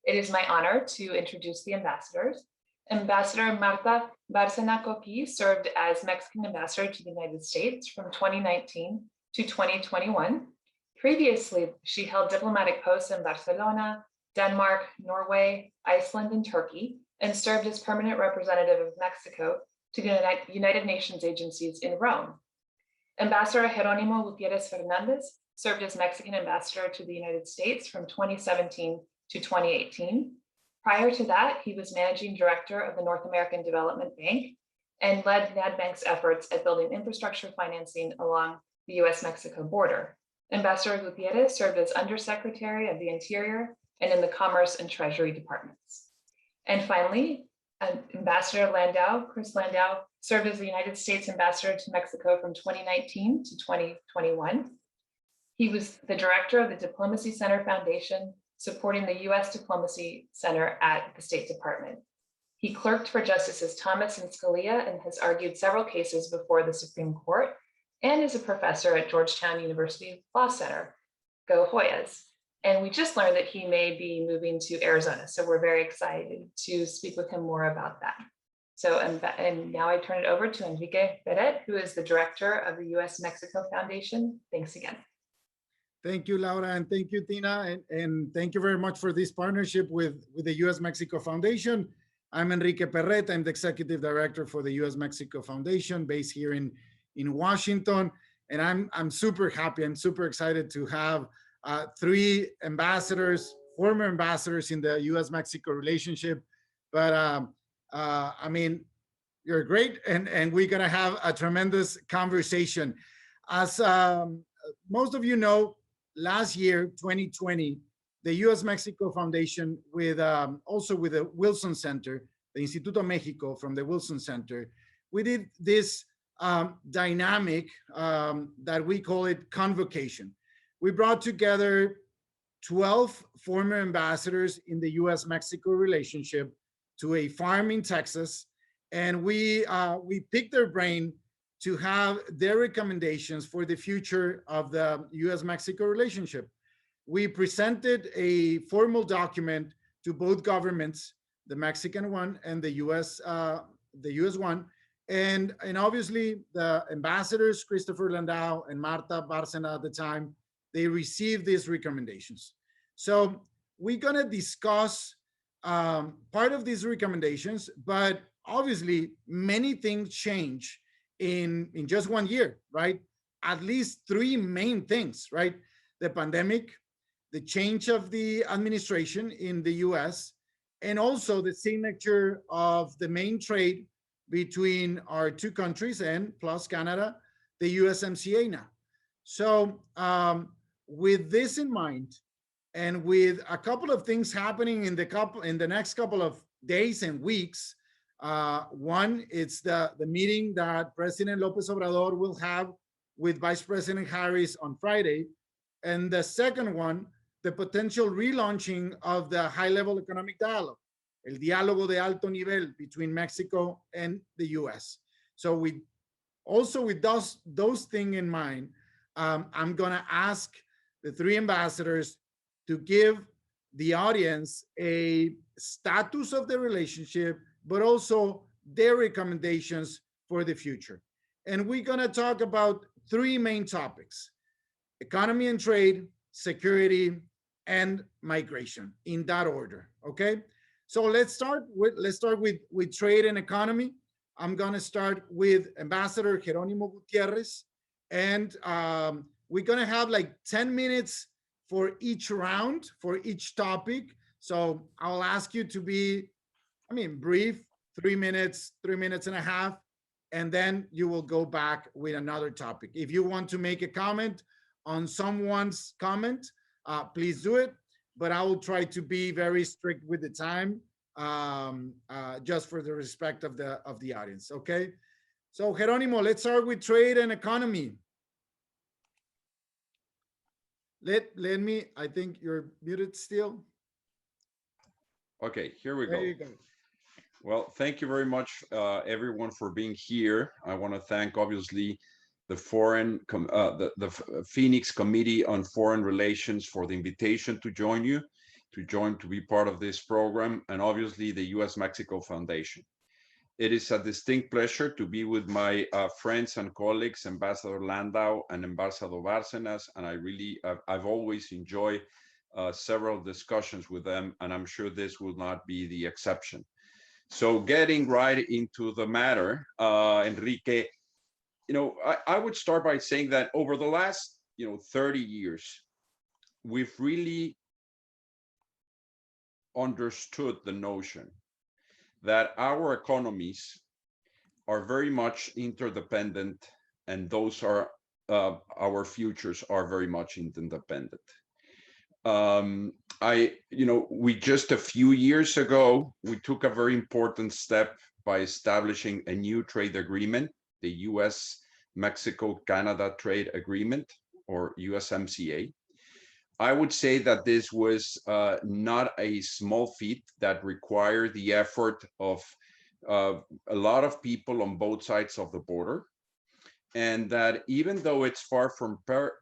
It is my honor to introduce the ambassadors. Ambassador Marta Barcena served as Mexican ambassador to the United States from 2019 to 2021. Previously, she held diplomatic posts in Barcelona, Denmark, Norway, Iceland, and Turkey, and served as permanent representative of Mexico to the United Nations agencies in Rome. Ambassador Jeronimo Gutierrez Fernandez served as Mexican ambassador to the United States from 2017 to 2018. Prior to that, he was managing director of the North American Development Bank and led NADBank's efforts at building infrastructure financing along the US-Mexico border. Ambassador Gutierrez served as Undersecretary of the Interior and in the Commerce and Treasury departments. And finally, Ambassador Landau, Chris Landau, served as the United States Ambassador to Mexico from 2019 to 2021. He was the director of the Diplomacy Center Foundation, supporting the US Diplomacy Center at the State Department. He clerked for Justices Thomas and Scalia and has argued several cases before the Supreme Court, and is a professor at Georgetown University Law Center. Go Hoyas. And we just learned that he may be moving to Arizona, so we're very excited to speak with him more about that. So, and now I turn it over to ENRIQUE PERRET, who is the director of the US-Mexico Foundation. Thanks again. Thank you, Laura, and thank you, Tina, and thank you very much for this partnership with the US-Mexico Foundation. I'm ENRIQUE PERRET. I'm the executive director for the US-Mexico Foundation based here in Washington, and I'm super happy. I'm super excited to have three ambassadors, former ambassadors in the US-Mexico relationship. But I mean, you're great, and we're gonna have a tremendous conversation. As most of you know, last year, 2020, the US-Mexico Foundation with also with the Wilson Center, the Instituto Mexico from the Wilson Center, we did this dynamic that we call it convocation. We brought together 12 former ambassadors in the US-Mexico relationship to a farm in Texas, and we picked their brain to have their recommendations for the future of the US-Mexico relationship. We presented a formal document to both governments, the Mexican one and the US one, and obviously the ambassadors, Christopher Landau and Marta Barcena at the time, they received these recommendations. So we're gonna discuss part of these recommendations, but obviously many things change in just 1 year, right? At least three main things, right? The pandemic, the change of the administration in the US, and also the signature of the main trade between our two countries and plus Canada, the USMCA now. So with this in mind, and with a couple of things happening in the next couple of days and weeks, one, it's the meeting that President López Obrador will have with Vice President Harris on Friday. And the second one, the potential relaunching of the high-level economic dialogue, el diálogo de alto nivel between Mexico and the US. So with those things in mind, I'm gonna ask the three ambassadors to give the audience a status of the relationship, but also their recommendations for the future. And we're gonna talk about three main topics: economy and trade, security, and migration, in that order, okay? So let's start with trade and economy. I'm gonna start with Ambassador Jeronimo Gutierrez, and we're gonna have like 10 minutes for each round, for each topic. So I'll ask you to be, brief, 3 minutes, 3 minutes and a half, and then you will go back with another topic. If you want to make a comment on someone's comment, please do it, but I will try to be very strict with the time, just for the respect of the audience, okay? So Jeronimo, let's start with trade and economy. Let me, I think you're muted still. Okay, here we go. There you go. Well, thank you very much, everyone, for being here. I want to thank, obviously, the Phoenix Committee on Foreign Relations for the invitation to join you. to be part of this program, and obviously the U.S.-Mexico Foundation. It is a distinct pleasure to be with my friends and colleagues, Ambassador Landau and Ambassador Bárcenas, and I've always enjoyed several discussions with them, and I'm sure this will not be the exception. So getting right into the matter, Enrique, I would start by saying that over the last 30 years, we've really understood the notion that our economies are very much interdependent, and those are our futures are very much interdependent. We just a few years ago, we took a very important step by establishing a new trade agreement, the US-Mexico-Canada Trade Agreement, or USMCA. I would say that this was not a small feat that required the effort of a lot of people on both sides of the border, and that even though it's far from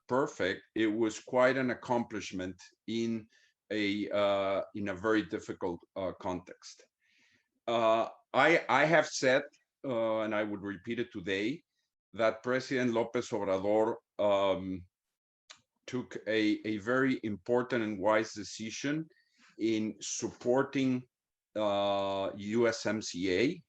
perfect, it was quite an accomplishment in a very difficult context. I have said, and I would repeat it today, that President López Obrador took a very important and wise decision in supporting USMCA,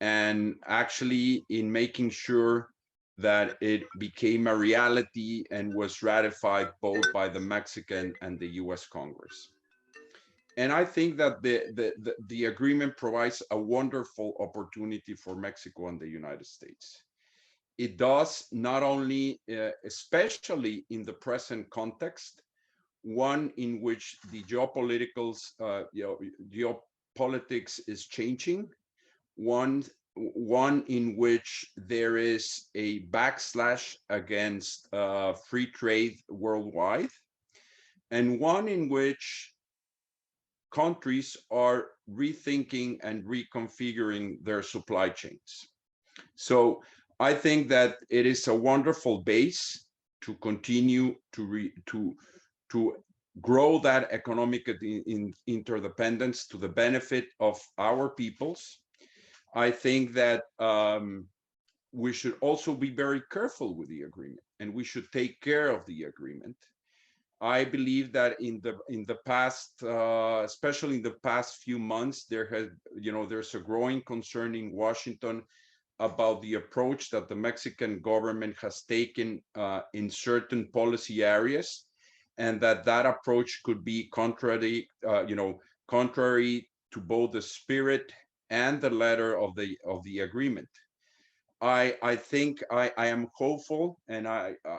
and actually in making sure that it became a reality and was ratified both by the Mexican and the US Congress. And I think that the agreement provides a wonderful opportunity for Mexico and the United States. It does not only, especially in the present context, one in which the geopolitics is changing, one in which there is a backslash against free trade worldwide, and one in which countries are rethinking and reconfiguring their supply chains. So I think that it is a wonderful base to continue to grow that economic interdependence to the benefit of our peoples. I think that we should also be very careful with the agreement, and we should take care of the agreement. I believe that in the past, especially in the past few months, there's a growing concern in Washington about the approach that the Mexican government has taken in certain policy areas, and that approach could be contrary to both the spirit and the letter of the agreement. I think I am hopeful, and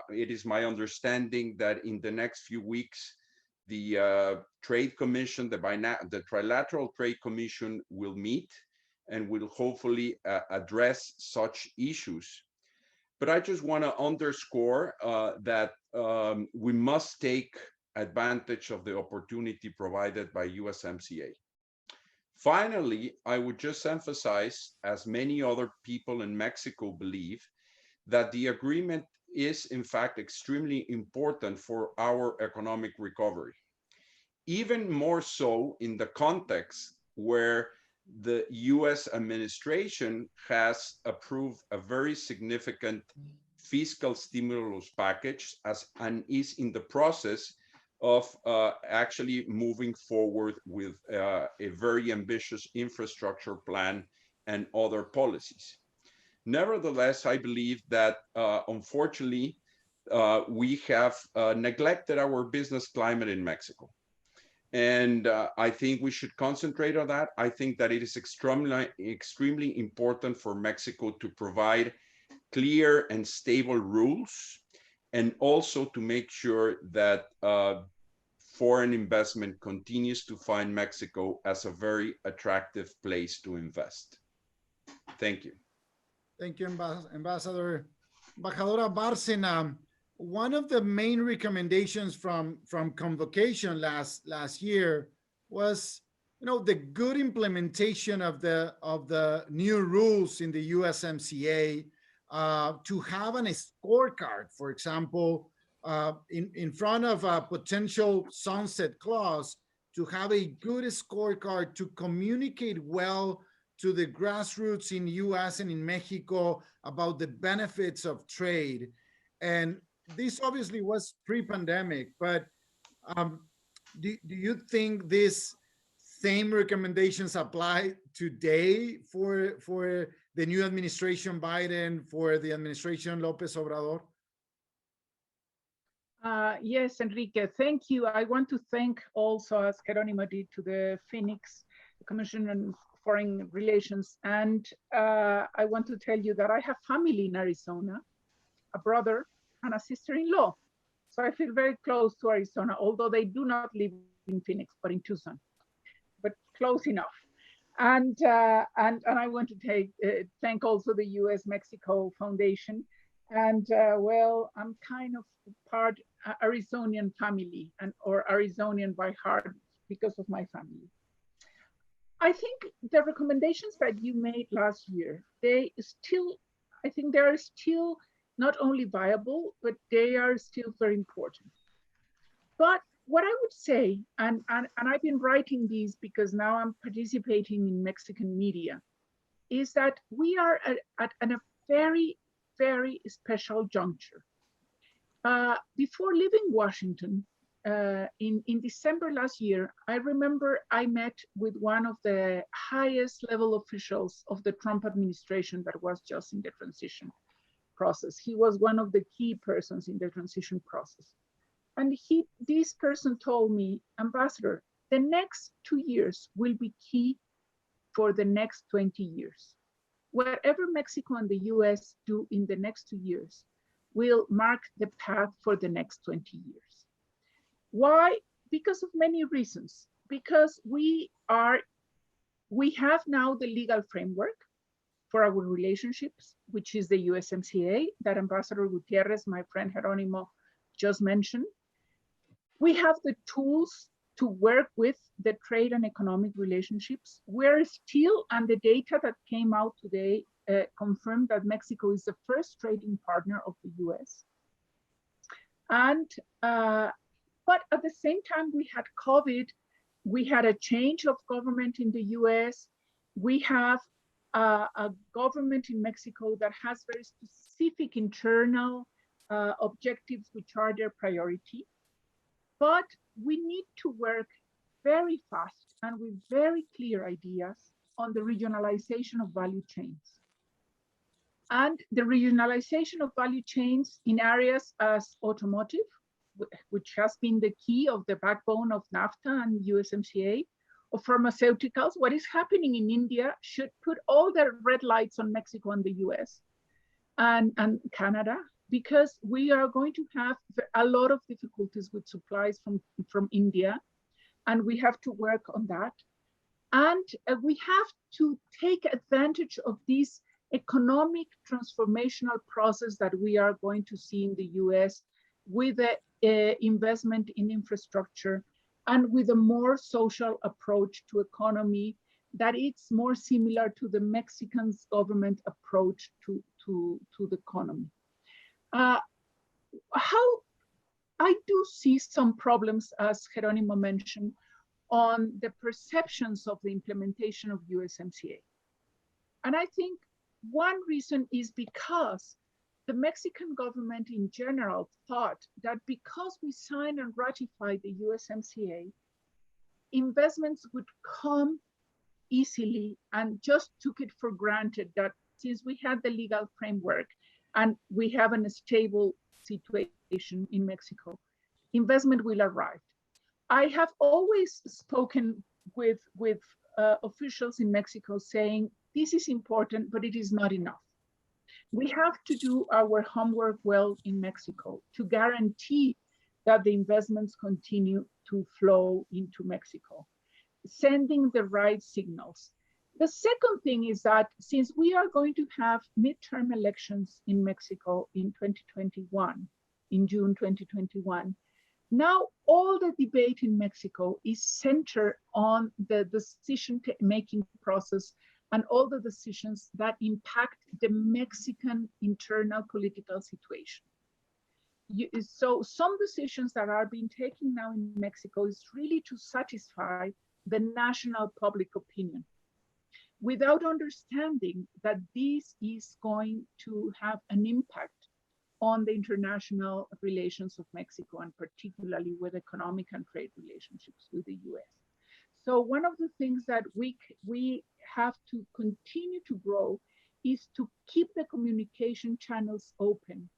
it is my understanding that in the next few weeks, the Trade Commission, the Trilateral Trade Commission will meet and will hopefully address such issues. But I just want to underscore that we must take advantage of the opportunity provided by USMCA. Finally, I would just emphasize, as many other people in Mexico believe, that the agreement is in fact extremely important for our economic recovery. Even more so in the context where the US administration has approved a very significant fiscal stimulus package and is in the process of actually moving forward with a very ambitious infrastructure plan and other policies. Nevertheless, I believe that unfortunately, we have neglected our business climate in Mexico. And I think we should concentrate on that. I think that it is extremely important for Mexico to provide clear and stable rules, and also to make sure that foreign investment continues to find Mexico as a very attractive place to invest. Thank you. Thank you, Ambassador. Embajadora Bárcena, one of the main recommendations from convocation last year was, the good implementation of the new rules in the USMCA, to have a scorecard, for example, in front of a potential sunset clause, to have a good scorecard, to communicate well to the grassroots in US and in Mexico about the benefits of trade. And this obviously was pre-pandemic, but do you think this same recommendations apply today for the new administration Biden, for the administration López Obrador? Yes, Enrique, thank you. I want to thank also, as Geronimo did, to the Phoenix Commission on Foreign Relations. And I want to tell you that I have family in Arizona, a brother and a sister-in-law. So I feel very close to Arizona, although they do not live in Phoenix, but in Tucson, but close enough. And I want to thank also the U.S.-Mexico Foundation. And well, I'm kind of part Arizonian family or Arizonian by heart because of my family. I think the recommendations that you made last year, I think they are still not only viable, but they are still very important. But what I would say, and I've been writing these because now I'm participating in Mexican media, is that we are at a very, very special juncture. Before leaving Washington, in December last year, I remember I met with one of the highest level officials of the Trump administration that was just in the transition process. He was one of the key persons in the transition process. And this person told me, Ambassador, the next 2 years will be key for the next 20 years. Whatever Mexico and the US do in the next 2 years will mark the path for the next 20 years. Why? Because of many reasons. Because we have now the legal framework for our relationships, which is the USMCA that Ambassador Gutierrez, my friend Geronimo, just mentioned. We have the tools to work with the trade and economic relationships. We're still, and the data that came out today confirmed that Mexico is the first trading partner of the US. And, but at the same time, we had COVID, we had a change of government in the US, we have a government in Mexico that has very specific internal objectives, which are their priority. But we need to work very fast and with very clear ideas on the regionalization of value chains. And the regionalization of value chains in areas as automotive, which has been the key of the backbone of NAFTA and USMCA, or pharmaceuticals. What is happening in India should put all the red lights on Mexico and the US and Canada, because we are going to have a lot of difficulties with supplies from India, and we have to work on that. And we have to take advantage of this economic transformational process that we are going to see in the US with the investment in infrastructure and with a more social approach to economy that it's more similar to the Mexican government approach to the economy. How I do see some problems, as Geronimo mentioned, on the perceptions of the implementation of USMCA. And I think one reason is because the Mexican government in general thought that because we signed and ratified the USMCA, investments would come easily and just took it for granted that since we had the legal framework and we have a stable situation in Mexico, investment will arrive. I have always spoken with officials in Mexico saying, this is important, but it is not enough. We have to do our homework well in Mexico to guarantee that the investments continue to flow into Mexico, sending the right signals. The second thing is that since we are going to have midterm elections in Mexico in 2021, in June 2021, now all the debate in Mexico is centered on the decision-making process and all the decisions that impact the Mexican internal political situation. So some decisions that are being taken now in Mexico is really to satisfy the national public opinion, without understanding that this is going to have an impact on the international relations of Mexico, and particularly with economic and trade relationships with the US. So one of the things that we have to continue to grow is to keep the communication channels open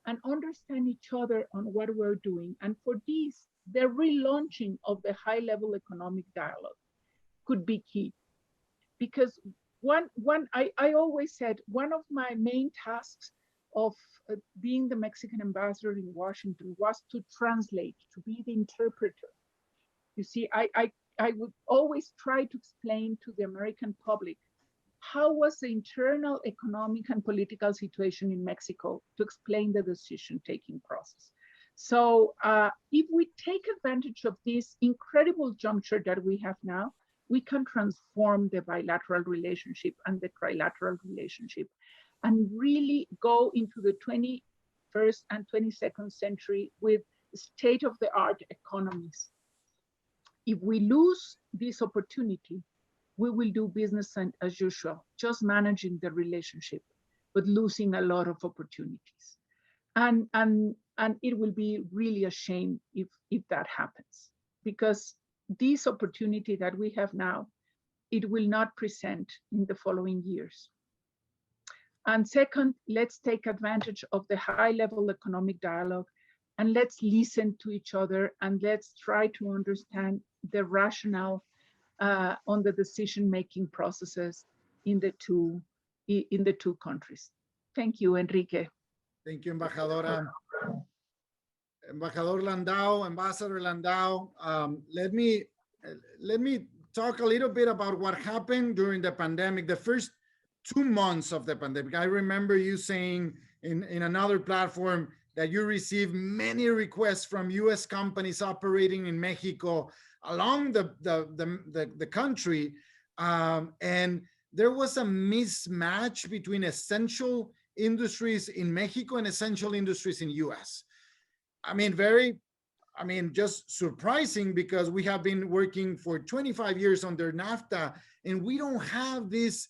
and understand each other on what we're doing. And for this, the relaunching of the high-level economic dialogue could be key. Because I always said, one of my main tasks of being the Mexican ambassador in Washington was to translate, to be the interpreter. You see, I would always try to explain to the American public how was the internal economic and political situation in Mexico, to explain the decision-taking process. So if we take advantage of this incredible juncture that we have now, we can transform the bilateral relationship and the trilateral relationship and really go into the 21st and 22nd century with state-of-the-art economies. If we lose this opportunity, we will do business as usual, just managing the relationship, but losing a lot of opportunities. And it will be really a shame if that happens, because this opportunity that we have now, it will not present in the following years. And second, let's take advantage of the high-level economic dialogue, and let's listen to each other, and let's try to understand the rationale on the decision-making processes in the two countries. Thank you, Enrique. Thank you, Embajadora. Embajador Landau, Ambassador Landau, let me talk a little bit about what happened during the pandemic, the first 2 months of the pandemic. I remember you saying in another platform that you received many requests from US companies operating in Mexico along the country, and there was a mismatch between essential industries in Mexico and essential industries in US. Just surprising, because we have been working for 25 years under NAFTA, and we don't have these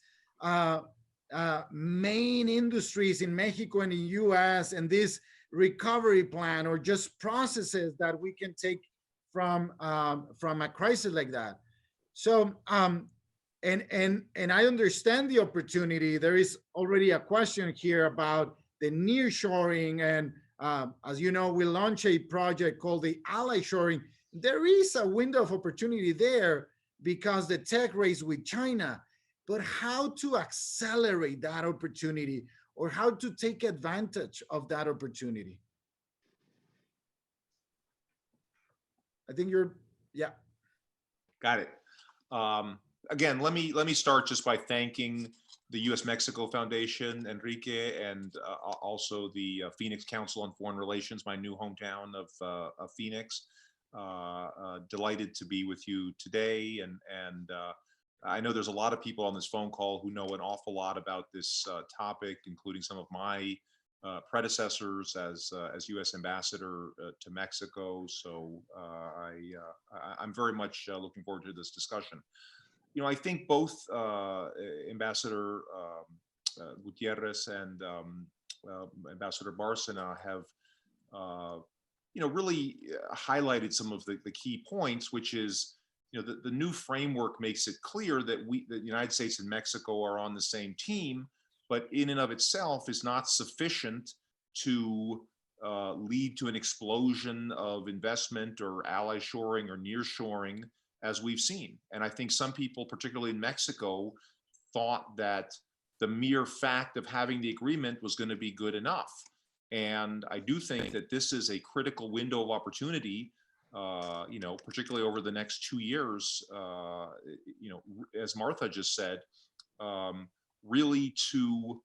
main industries in Mexico and in US, and this recovery plan or just processes that we can take from a crisis like that. So, and I understand the opportunity. There is already a question here about the nearshoring, and as you know, we launched a project called the Ally Shoring. There is a window of opportunity there because the tech race with China, but how to accelerate that opportunity, or how to take advantage of that opportunity? I think yeah. Got it. Again, let me start just by thanking the U.S.-Mexico Foundation, Enrique, and also the Phoenix Council on Foreign Relations, my new hometown of Phoenix. Delighted to be with you today, and I know there's a lot of people on this phone call who know an awful lot about this topic, including some of my predecessors as U.S. ambassador to Mexico. So I'm very much looking forward to this discussion. You know, I think both Ambassador Gutierrez and Ambassador Barcena have, really highlighted some of the key points, which is, the new framework makes it clear that the United States and Mexico are on the same team, but in and of itself is not sufficient to lead to an explosion of investment or ally shoring or near shoring, as we've seen. And I think some people, particularly in Mexico, thought that the mere fact of having the agreement was going to be good enough. And I do think that this is a critical window of opportunity, particularly over the next 2 years, as Martha just said, really to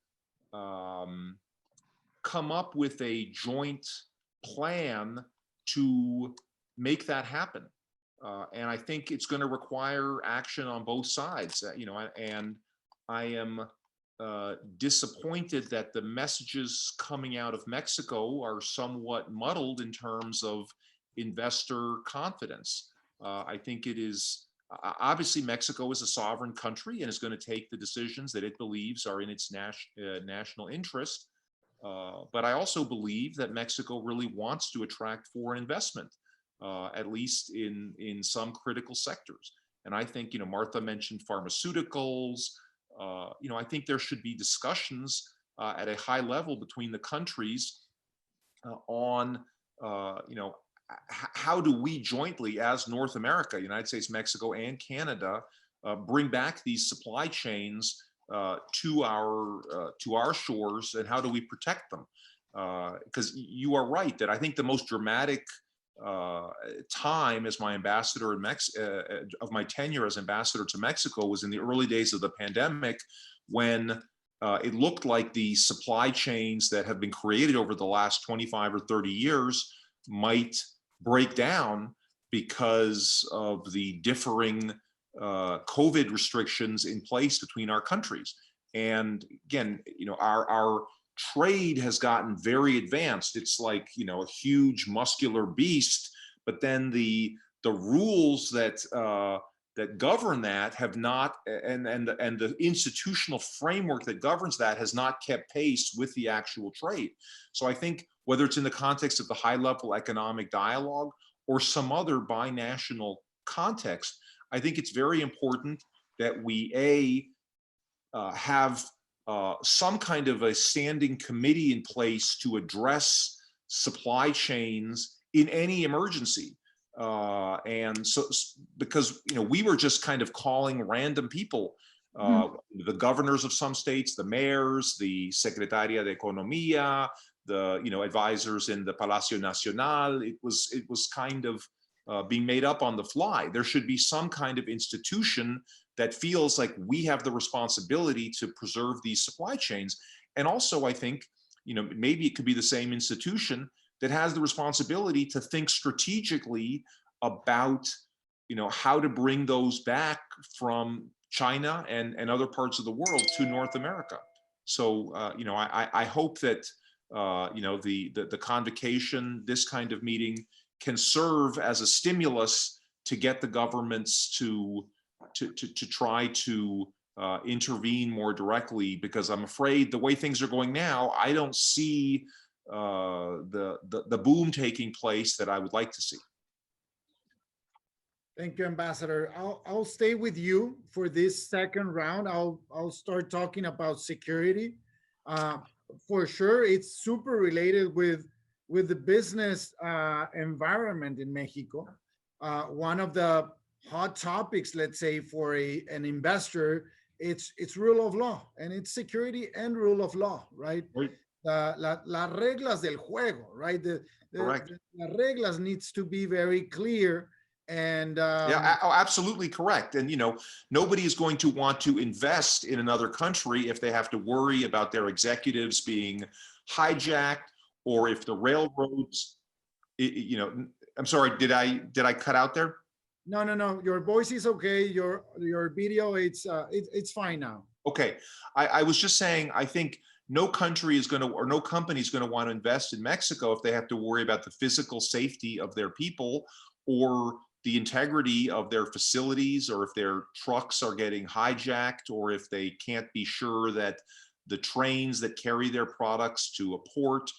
come up with a joint plan to make that happen. And I think it's going to require action on both sides, and I am disappointed that the messages coming out of Mexico are somewhat muddled in terms of investor confidence. I think it is, obviously Mexico is a sovereign country and is going to take the decisions that it believes are in its national interest. But I also believe that Mexico really wants to attract foreign investment, at least in some critical sectors. And I think, Martha mentioned pharmaceuticals. I think there should be discussions at a high level between the countries on, how do we jointly as North America, United States, Mexico, and Canada, bring back these supply chains to our shores, and how do we protect them? Because you are right that I think the most dramatic time as my ambassador in of my tenure as ambassador to Mexico was in the early days of the pandemic, when it looked like the supply chains that have been created over the last 25 or 30 years might break down because of the differing COVID restrictions in place between our countries. And again, our trade has gotten very advanced. It's like, a huge muscular beast, but then the rules that govern that have not, and the institutional framework that governs that has not kept pace with the actual trade. So I think whether it's in the context of the high-level economic dialogue or some other binational context, I think it's very important that we have some kind of a standing committee in place to address supply chains in any emergency. And so, because, we were just kind of calling random people, the governors of some states, the mayors, the Secretaria de Economía, the, advisors in the Palacio Nacional. It was kind of being made up on the fly. There should be some kind of institution that feels like we have the responsibility to preserve these supply chains. And also, I think, maybe it could be the same institution that has the responsibility to think strategically about, how to bring those back from China and other parts of the world to North America. So, I hope that, the convocation, this kind of meeting, can serve as a stimulus to get the governments to try to intervene more directly, because I'm afraid the way things are going now, I don't see the boom taking place that I would like to see. Thank you, Ambassador. I'll stay with you for this second round. I'll start talking about security. For sure, it's super related with the business environment in Mexico. One of the hot topics, let's say, for an investor, it's rule of law, and it's security and rule of law, right? Right. Las reglas del juego, right? The reglas needs to be very clear. And yeah, absolutely correct. And nobody is going to want to invest in another country if they have to worry about their executives being hijacked, or if the railroads, I'm sorry, did I cut out there? No. Your voice is okay. Your video, it's fine now. Okay, I was just saying, I think no country is going to, or no company is going to want to invest in Mexico if they have to worry about the physical safety of their people, or the integrity of their facilities, or if their trucks are getting hijacked, or if they can't be sure that the trains that carry their products to a port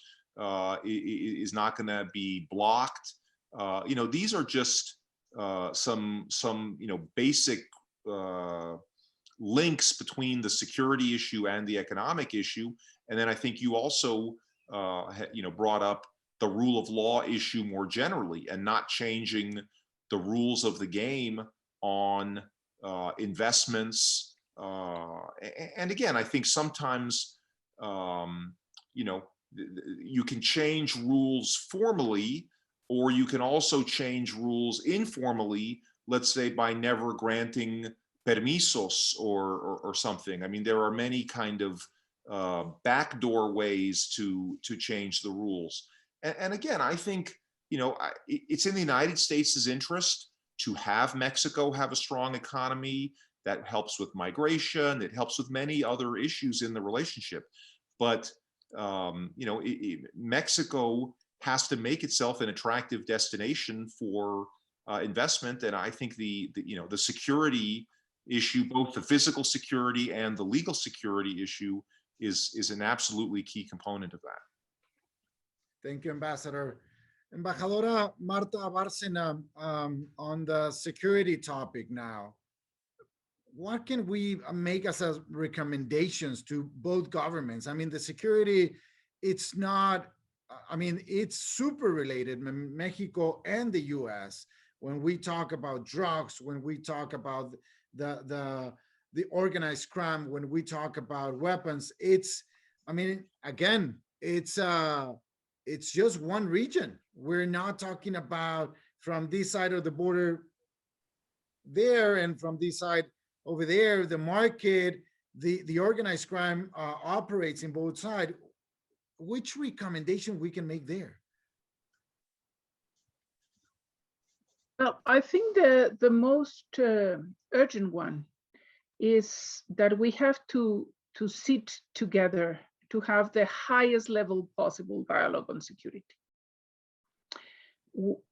is not going to be blocked. These are just some basic links between the security issue and the economic issue. And then I think you also brought up the rule of law issue more generally, and not changing the rules of the game on investments. And again, I think sometimes, you can change rules formally, or you can also change rules informally, let's say by never granting permisos or something. I mean, there are many kind of backdoor ways to change the rules. And again, I think, it's in the United States' interest to have Mexico have a strong economy, that helps with migration, it helps with many other issues in the relationship. But you know, Mexico has to make itself an attractive destination for investment, and I think the you know, the security issue, both the physical security and the legal security issue, is an absolutely key component of that. Thank you, Ambassador. Embajadora Marta Bárcena, on the security topic now, what can we make as recommendations to both governments? I mean, the security, it's not, I mean, it's super related, Mexico and the US. When we talk about drugs, when we talk about the organized crime, when we talk about weapons, it's, I mean, again, it's just one region. We're not talking about from this side of the border there and from this side over there, the market, the organized crime operates in both sides. Which recommendation we can make there? Well, I think the most urgent one is that we have to sit together to have the highest level possible dialogue on security.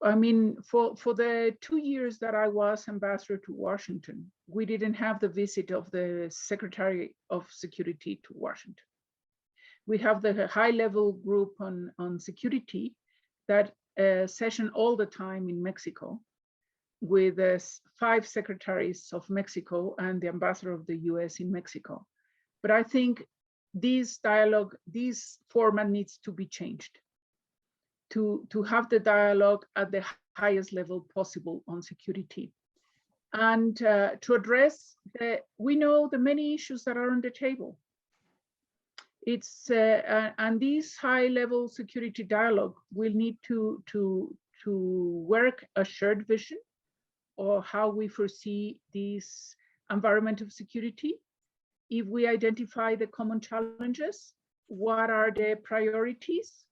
I mean, for the 2 years that I was ambassador to Washington, we didn't have the visit of the Secretary of Security to Washington. We have the high-level group on security that session all the time in Mexico with 5 secretaries of Mexico and the ambassador of the US in Mexico. But I think this dialogue, this format needs to be changed to have the dialogue at the highest level possible on security. And to address we know the many issues that are on the table. It's and this high-level security dialogue will need to work a shared vision or how we foresee this environment of security. If we identify the common challenges, what are the priorities?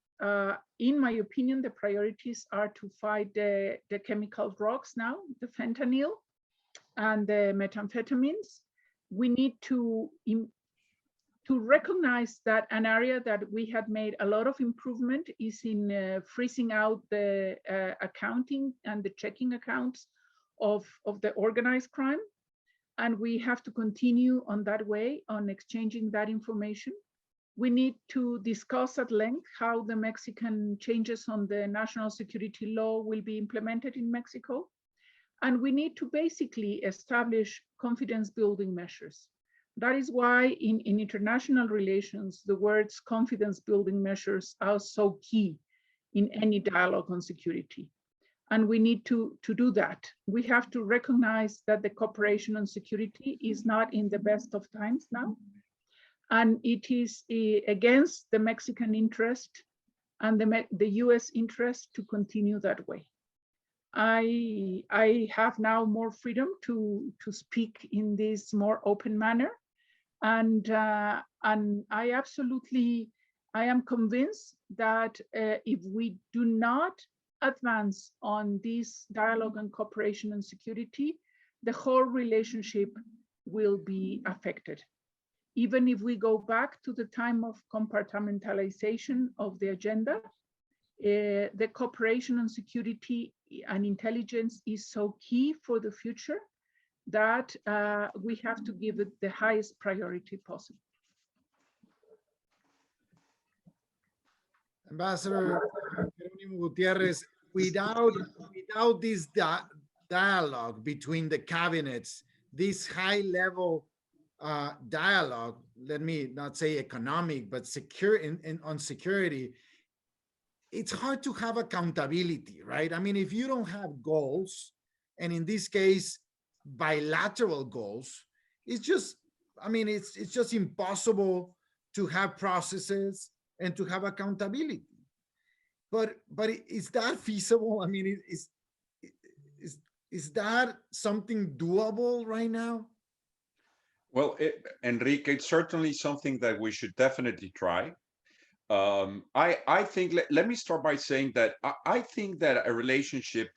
In my opinion, the priorities are to fight the chemical drugs now, the fentanyl and the methamphetamines. We need to recognize that an area that we had made a lot of improvement is in freezing out the accounting and the checking accounts of the organized crime. And we have to continue on that way, on exchanging that information. We need to discuss at length how the Mexican changes on the national security law will be implemented in Mexico. And we need to basically establish confidence building measures. That is why in international relations, the words confidence building measures are so key in any dialogue on security. And we need to do that. We have to recognize that the cooperation on security is not in the best of times now. And it is against the Mexican interest and the US interest to continue that way. I have now more freedom to speak in this more open manner. And I am convinced that if we do not advance on this dialogue and cooperation and security, the whole relationship will be affected. Even if we go back to the time of compartmentalization of the agenda, the cooperation on security and intelligence is so key for the future that we have to give it the highest priority possible. Ambassador Geronimo Gutierrez, without this dialogue between the cabinets, this high-level dialogue, let me not say economic, but on security, it's hard to have accountability, right? I mean, if you don't have goals, and in this case, bilateral goals, it's just, I mean, it's just impossible to have processes and to have accountability. But is that feasible? I mean, is that something doable right now? Well, Enrique, it's certainly something that we should definitely try. I think, let me start by saying that I think that a relationship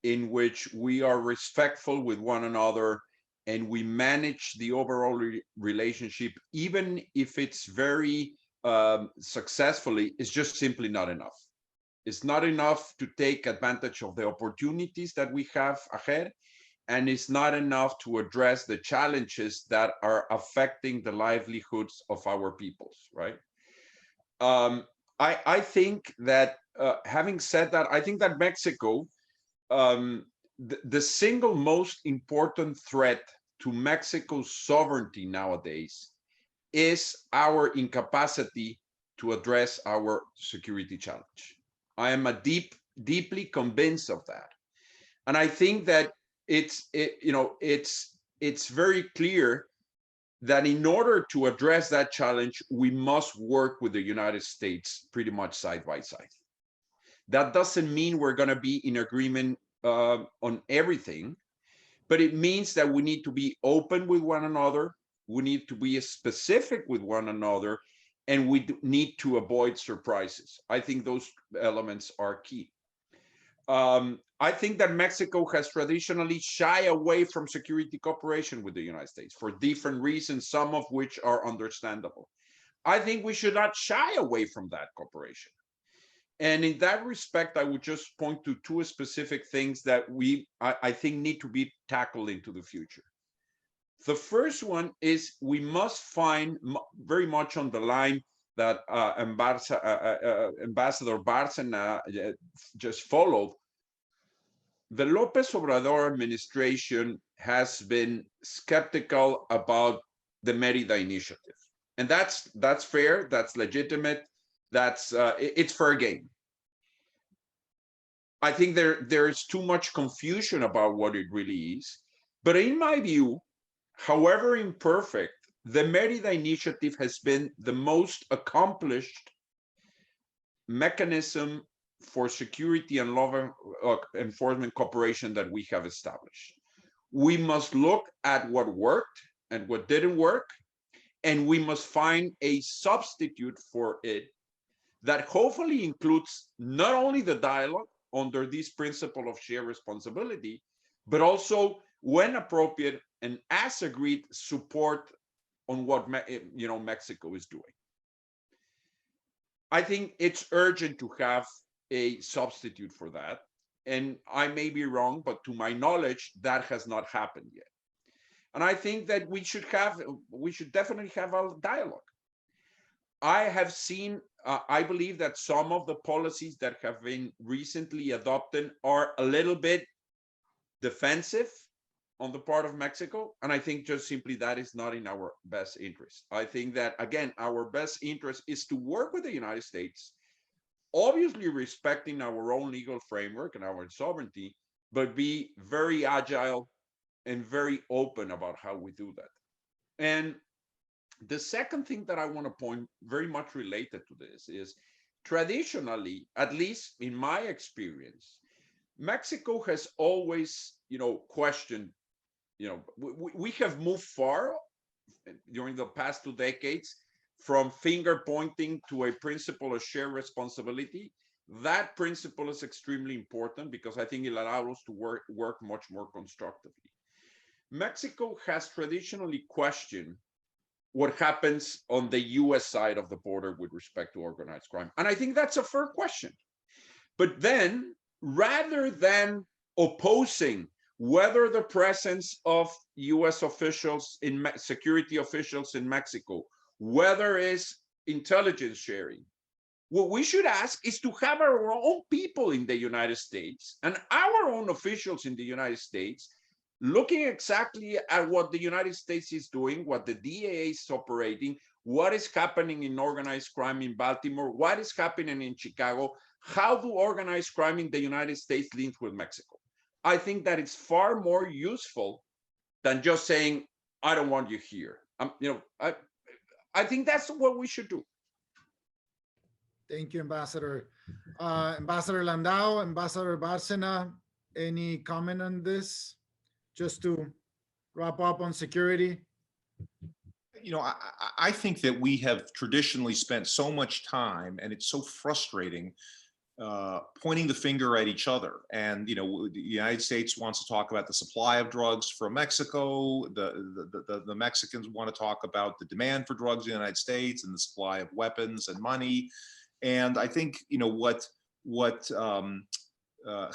in which we are respectful with one another and we manage the overall relationship, even if it's very successfully, is just simply not enough. It's not enough to take advantage of the opportunities that we have ahead, and it's not enough to address the challenges that are affecting the livelihoods of our peoples, right? I think that, having said that, I think that Mexico, the single most important threat to Mexico's sovereignty nowadays is our incapacity to address our security challenge. I am deeply convinced of that. And I think that it's very clear that in order to address that challenge, we must work with the United States pretty much side by side. That doesn't mean we're going to be in agreement on everything, but it means that we need to be open with one another. We need to be specific with one another, and we need to avoid surprises. I think those elements are key. I think that Mexico has traditionally shied away from security cooperation with the United States for different reasons, some of which are understandable. I think we should not shy away from that cooperation. And in that respect, I would just point to two specific things that I think need to be tackled into the future. The first one is we must find, very much on the line that Ambassador Barcena just followed, the López Obrador administration has been skeptical about the Mérida Initiative. And that's fair, that's legitimate, it's fair game. I think there's too much confusion about what it really is. But in my view, however imperfect, the Mérida Initiative has been the most accomplished mechanism for security and law enforcement cooperation that we have established. We must look at what worked and what didn't work, and we must find a substitute for it that hopefully includes not only the dialogue under this principle of shared responsibility, but also, when appropriate and as agreed, support on what Mexico is doing. I think it's urgent to have a substitute for that. And I may be wrong, but to my knowledge, that has not happened yet. And I think that we should definitely have a dialogue. I have seen, I believe that some of the policies that have been recently adopted are a little bit defensive on the part of Mexico. And I think just simply that is not in our best interest. I think that, again, our best interest is to work with the United States, obviously respecting our own legal framework and our sovereignty, but be very agile and very open about how we do that. And the second thing that I want to point, very much related to this, is traditionally, at least in my experience, Mexico has always, questioned, we have moved far during the past 2 decades from finger pointing to a principle of shared responsibility. That principle is extremely important because I think it allows us to work much more constructively. Mexico has traditionally questioned what happens on the US side of the border with respect to organized crime. And I think that's a fair question. But then, rather than opposing whether the presence of US officials, security officials in Mexico, whether it's intelligence sharing, what we should ask is to have our own people in the United States and our own officials in the United States looking exactly at what the United States is doing, what the DEA is operating, what is happening in organized crime in Baltimore, what is happening in Chicago, how do organized crime in the United States link with Mexico? I think that it's far more useful than just saying, I don't want you here. I think that's what we should do. Thank you, Ambassador. Ambassador Landau, Ambassador Barcena, any comment on this? Just to wrap up on security. I think that we have traditionally spent so much time, and it's so frustrating pointing the finger at each other. And, the United States wants to talk about the supply of drugs from Mexico. The Mexicans want to talk about the demand for drugs in the United States and the supply of weapons and money. And I think, what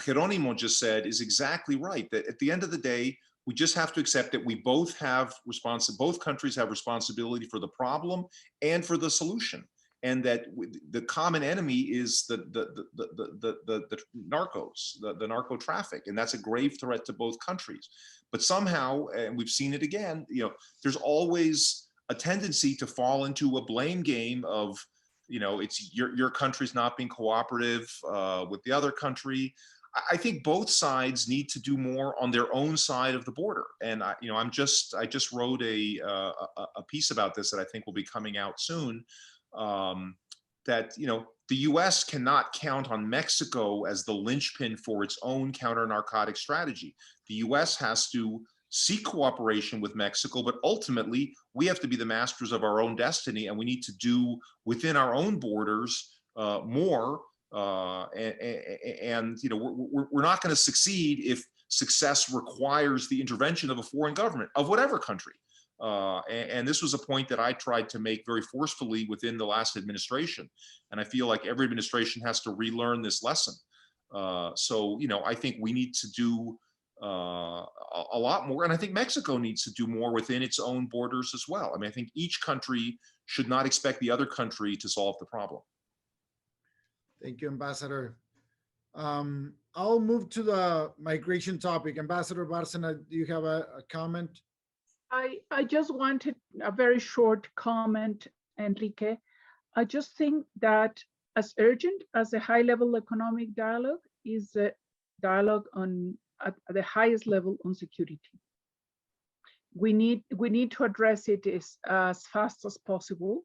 Geronimo just said is exactly right, that at the end of the day, we just have to accept that we both countries have responsibility for the problem and for the solution. And that the common enemy is the narcos, the narco traffic, and that's a grave threat to both countries. But somehow, and we've seen it again, there's always a tendency to fall into a blame game of, it's your country's not being cooperative with the other country. I think both sides need to do more on their own side of the border. And I just wrote a piece about this that I think will be coming out soon. That the U.S. cannot count on Mexico as the linchpin for its own counter-narcotic strategy. The U.S. has to seek cooperation with Mexico, but ultimately we have to be the masters of our own destiny, and we need to do within our own borders more. And we're not going to succeed if success requires the intervention of a foreign government of whatever country. And this was a point that I tried to make very forcefully within the last administration. And I feel like every administration has to relearn this lesson. So, I think we need to do a lot more. And I think Mexico needs to do more within its own borders as well. I mean, I think each country should not expect the other country to solve the problem. Thank you, Ambassador. I'll move to the migration topic. Ambassador Barcena, do you have a comment? I just wanted a very short comment, Enrique. I just think that as urgent as the high-level economic dialogue is a dialogue at the highest level on security. We need to address it as fast as possible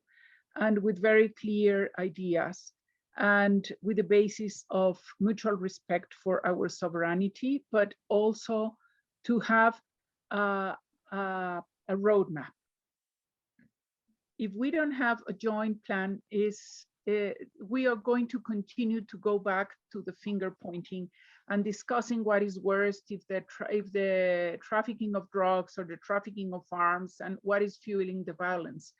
and with very clear ideas and with the basis of mutual respect for our sovereignty, but also to have a roadmap. If we don't have a joint plan, we are going to continue to go back to the finger pointing and discussing what is worst, if the trafficking of drugs or the trafficking of arms, and what is fueling the violence,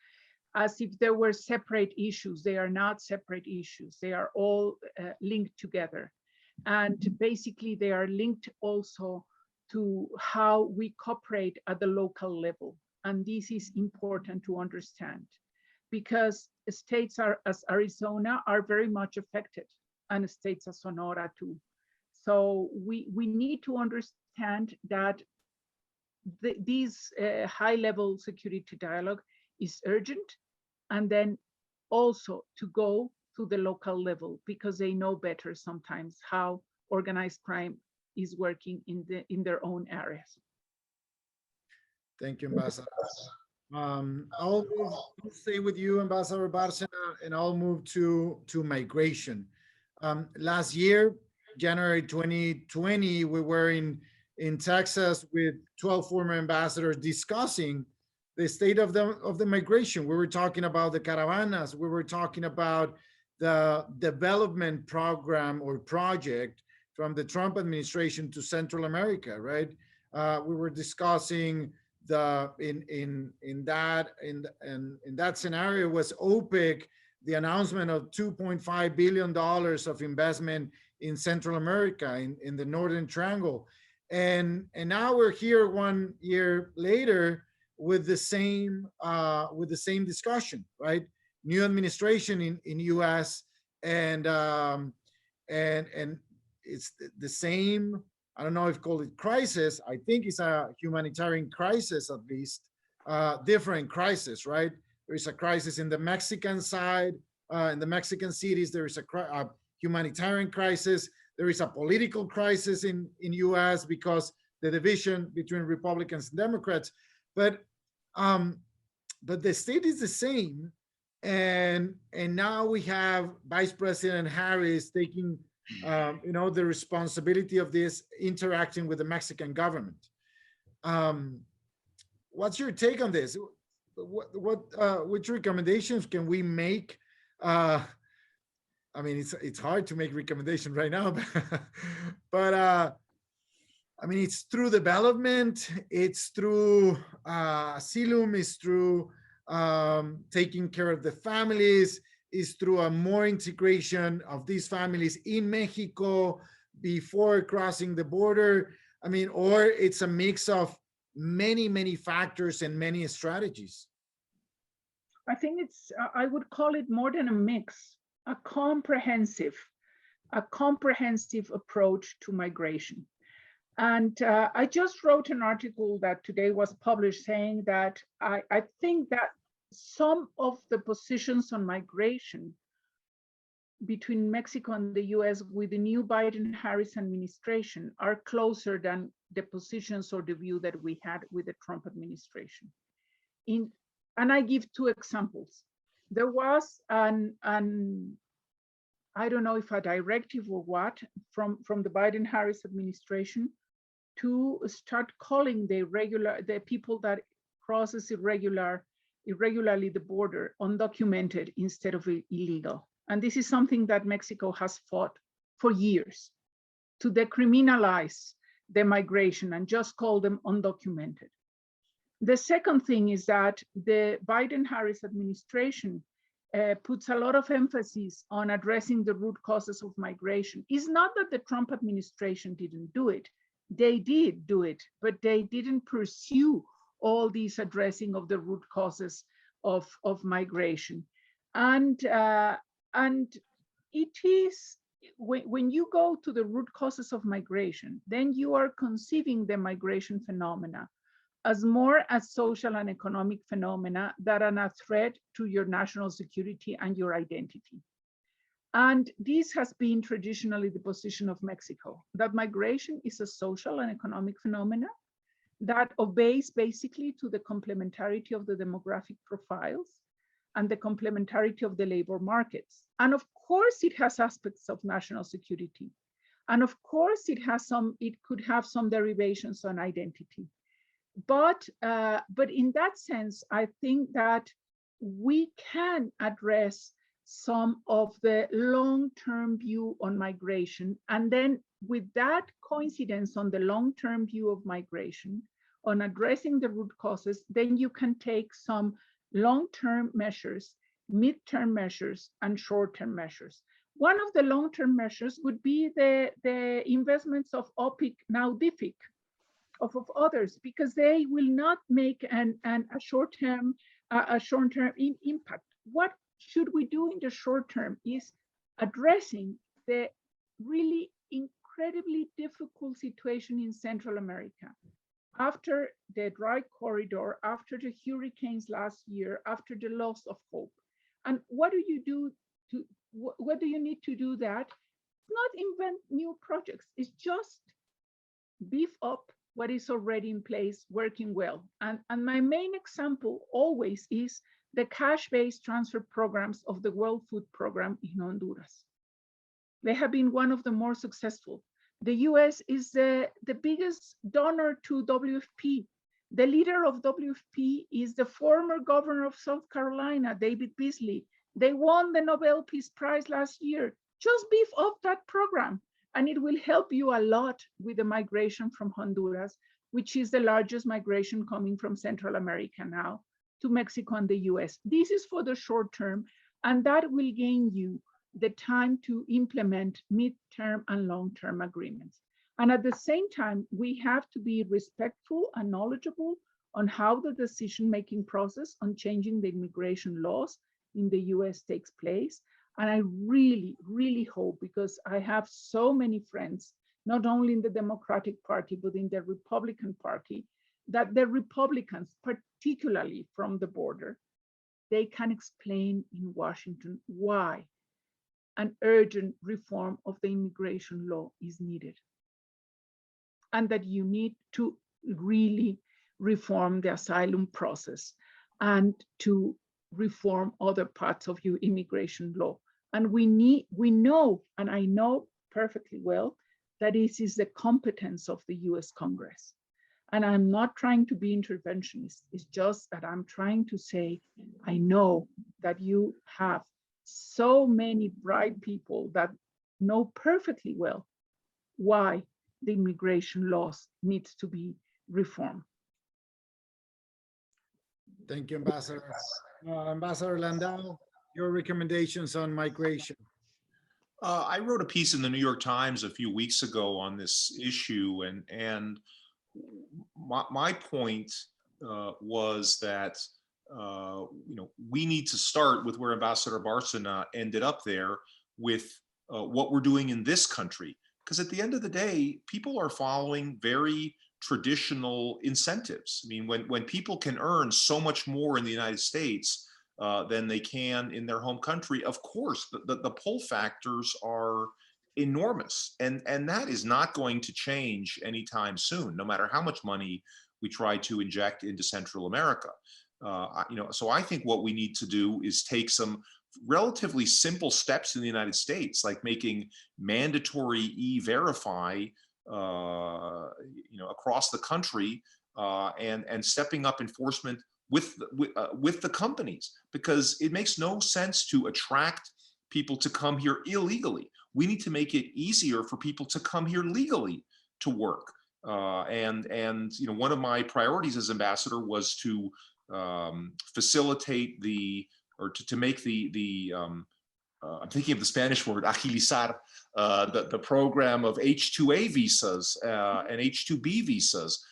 as if there were separate issues. They are not separate issues. They are all linked together. And basically they are linked also to how we cooperate at the local level. And this is important to understand, because states as Arizona are very much affected, and states as Sonora too. So we need to understand that this high-level security dialogue is urgent, and then also to go to the local level, because they know better sometimes how organized crime is working in their own areas. Thank you, Ambassador. I'll stay with you, Ambassador Barcena, and I'll move to migration. Last year, January 2020, we were in Texas with 12 former ambassadors discussing the state of the migration. We were talking about the caravanas. We were talking about the development program or project from the Trump administration to Central America, right? We were discussing in that scenario was OPEC, the announcement of $2.5 billion of investment in Central America, in the Northern Triangle. And now we're here 1 year later with the same discussion, right? New administration in US, and it's the same. I don't know if call it crisis. I think it's a humanitarian crisis, at least, different crisis, right? There is a crisis in the Mexican side, in the Mexican cities. There is a humanitarian crisis. There is a political crisis in US because the division between Republicans and Democrats. But the state is the same. And now we have Vice President Harris taking the responsibility of this, interacting with the Mexican government. What's your take on this? Which recommendations can we make I mean, it's hard to make recommendations right now, but I mean, it's through development, it's through asylum, it's through taking care of the families, is through a more integration of these families in Mexico before crossing the border. I mean, or it's a mix of many, many factors and many strategies. I think it's, I would call it more than a mix, a comprehensive approach to migration. And I just wrote an article that today was published saying that I think that some of the positions on migration between Mexico and the US with the new Biden-Harris administration are closer than the positions or the view that we had with the Trump administration. And I give two examples. There was an I don't know if a directive or what from the Biden-Harris administration to start calling the people that crosses irregularly the border undocumented instead of illegal. And this is something that Mexico has fought for years, to decriminalize the migration and just call them undocumented. The second thing is that the Biden-Harris administration puts a lot of emphasis on addressing the root causes of migration. It's not that the Trump administration didn't do it. They did do it, but they didn't pursue all these addressing of the root causes of migration. And it is, when you go to the root causes of migration, then you are conceiving the migration phenomena as more as social and economic phenomena that are a threat to your national security and your identity. And this has been traditionally the position of Mexico, that migration is a social and economic phenomena that obeys basically to the complementarity of the demographic profiles and the complementarity of the labor markets. And of course, it has aspects of national security. And of course, it could have some derivations on identity. But in that sense, I think that we can address some of the long-term view on migration. And then with that coincidence on the long-term view of migration, on addressing the root causes, then you can take some long-term measures, mid-term measures, and short-term measures. One of the long-term measures would be the investments of OPIC, now DFIC, of others, because they will not make a short-term impact. What should we do in the short term is addressing the really incredibly difficult situation in Central America. After the dry corridor, after the hurricanes last year, after the loss of hope. And what do you do what do you need to do that? Not invent new projects, it's just beef up what is already in place, working well. And my main example always is the cash-based transfer programs of the World Food Program in Honduras. They have been one of the more successful. The US is the biggest donor to WFP. The leader of WFP is the former governor of South Carolina, David Beasley. They won the Nobel Peace Prize last year. Just beef up that program, and it will help you a lot with the migration from Honduras, which is the largest migration coming from Central America now to Mexico and the US. This is for the short term, and that will gain you the time to implement mid-term and long-term agreements. And at the same time, we have to be respectful and knowledgeable on how the decision-making process on changing the immigration laws in the US takes place. And I really, really hope, because I have so many friends, not only in the Democratic Party, but in the Republican Party, that the Republicans, particularly from the border, they can explain in Washington why an urgent reform of the immigration law is needed. And that you need to really reform the asylum process and to reform other parts of your immigration law. And we know, and I know perfectly well, that this is the competence of the US Congress. And I'm not trying to be interventionist. It's just that I'm trying to say, I know that you have so many bright people that know perfectly well why the immigration laws needs to be reformed. Thank you, Ambassador. Ambassador Landau, your recommendations on migration. I wrote a piece in the New York Times a few weeks ago on this issue, and my point was that we need to start with where Ambassador Barcena ended up there, with what we're doing in this country. Because at the end of the day, people are following very traditional incentives. I mean, when people can earn so much more in the United States than they can in their home country, of course, the pull factors are enormous. And that is not going to change anytime soon, no matter how much money we try to inject into Central America. So I think what we need to do is take some relatively simple steps in the United States, like making mandatory E-Verify across the country, and stepping up enforcement with the companies, because it makes no sense to attract people to come here illegally. We need to make it easier for people to come here legally to work. And one of my priorities as ambassador was to facilitate to make I'm thinking of the Spanish word, agilizar, the program of H-2A visas and H-2B visas,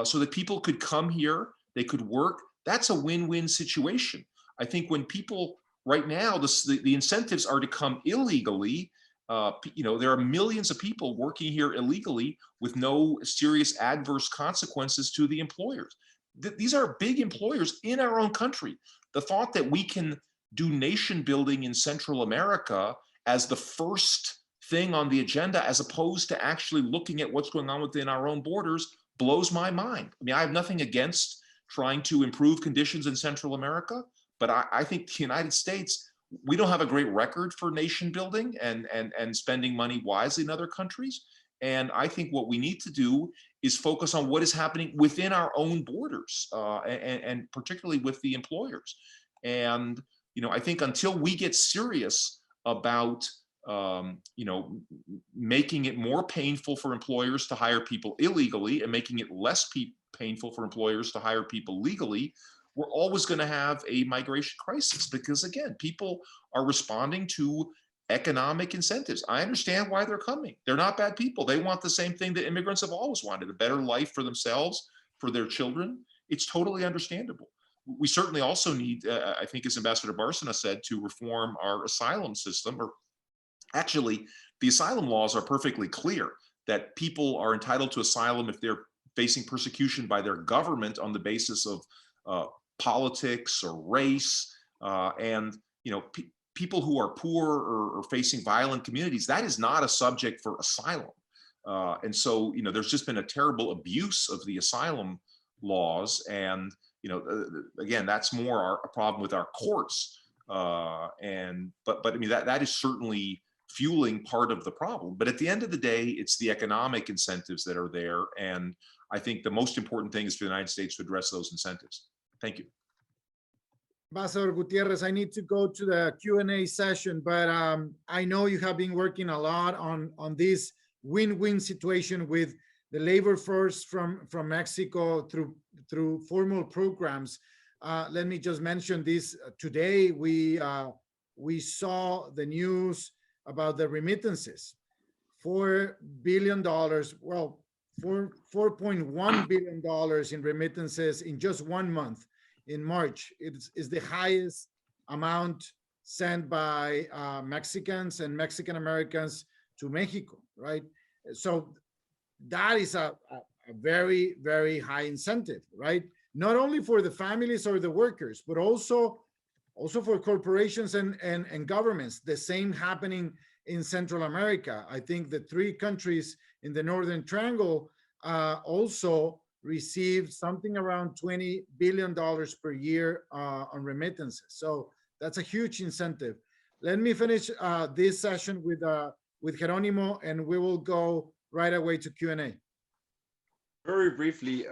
so that people could come here, they could work. That's a win-win situation. I think when people, right now, the incentives are to come illegally. There are millions of people working here illegally with no serious adverse consequences to the employers. These are big employers in our own country. The thought that we can do nation building in Central America as the first thing on the agenda, as opposed to actually looking at what's going on within our own borders, blows my mind. I mean, I have nothing against trying to improve conditions in Central America, but I think the United States, we don't have a great record for nation building and spending money wisely in other countries. And I think what we need to do is focus on what is happening within our own borders, and particularly with the employers. And I think until we get serious about making it more painful for employers to hire people illegally and making it less painful for employers to hire people legally, we're always going to have a migration crisis, because again, people are responding to economic incentives. I understand why they're coming. They're not bad people. They want the same thing that immigrants have always wanted, a better life for themselves, for their children. It's totally understandable. We certainly also need, I think, as Ambassador Barcena said, to reform our asylum system. Or actually, the asylum laws are perfectly clear that people are entitled to asylum if they're facing persecution by their government on the basis of politics or race, and people who are poor or facing violent communities. That is not a subject for asylum, and so there's just been a terrible abuse of the asylum laws, and again, that's more a problem with our courts, but I mean that is certainly fueling part of the problem. But at the end of the day, it's the economic incentives that are there, and I think the most important thing is for the United States to address those incentives. Thank you. Ambassador Gutierrez, I need to go to the Q&A session, but I know you have been working a lot on this win-win situation with the labor force from Mexico through formal programs. Let me just mention this. Today, we saw the news about the remittances, $4 billion, well, $4.1 billion in remittances in just 1 month. In March, it is the highest amount sent by Mexicans and Mexican Americans to Mexico, right? So that is a very, very high incentive, right? Not only for the families or the workers, but also for corporations and governments. The same happening in Central America. I think the 3 countries in the Northern Triangle also received something around $20 billion per year on remittances. So that's a huge incentive. Let me finish this session with Geronimo, and we will go right away to Q&A. Very briefly,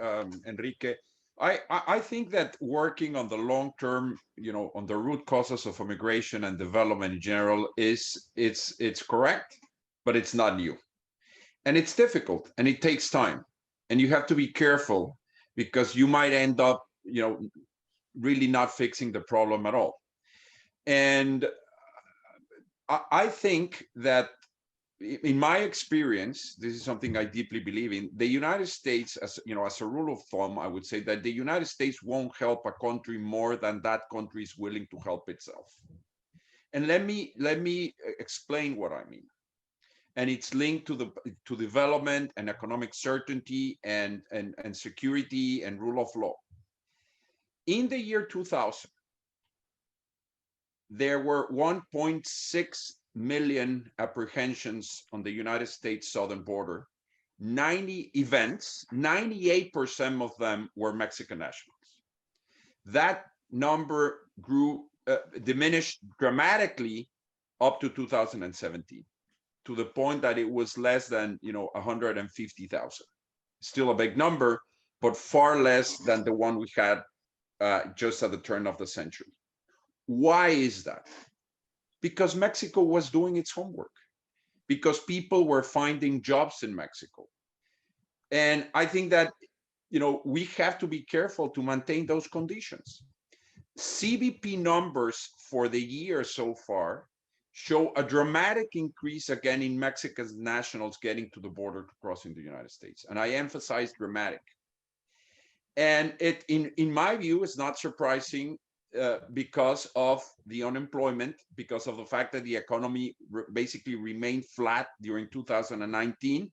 Enrique, I think that working on the long term, on the root causes of immigration and development in general it's correct, but it's not new. And it's difficult and it takes time. And you have to be careful because you might end up, really not fixing the problem at all. And I think that in my experience, this is something I deeply believe in. The United States, as a rule of thumb, I would say that the United States won't help a country more than that country is willing to help itself. And let me explain what I mean. And it's linked to development and economic certainty and security and rule of law. In the year 2000, there were 1.6 million apprehensions on the United States southern border. 90 events, 98% of them were Mexican nationals. That number diminished dramatically up to 2017, to the point that it was less than 150,000. Still a big number, but far less than the one we had just at the turn of the century. Why is that? Because Mexico was doing its homework, because people were finding jobs in Mexico. And I think that we have to be careful to maintain those conditions. CBP numbers for the year so far show a dramatic increase again in Mexican nationals getting to the border to crossing the United States. And I emphasize dramatic. And it, in my view, is not surprising because of the unemployment, because of the fact that the economy basically remained flat during 2019,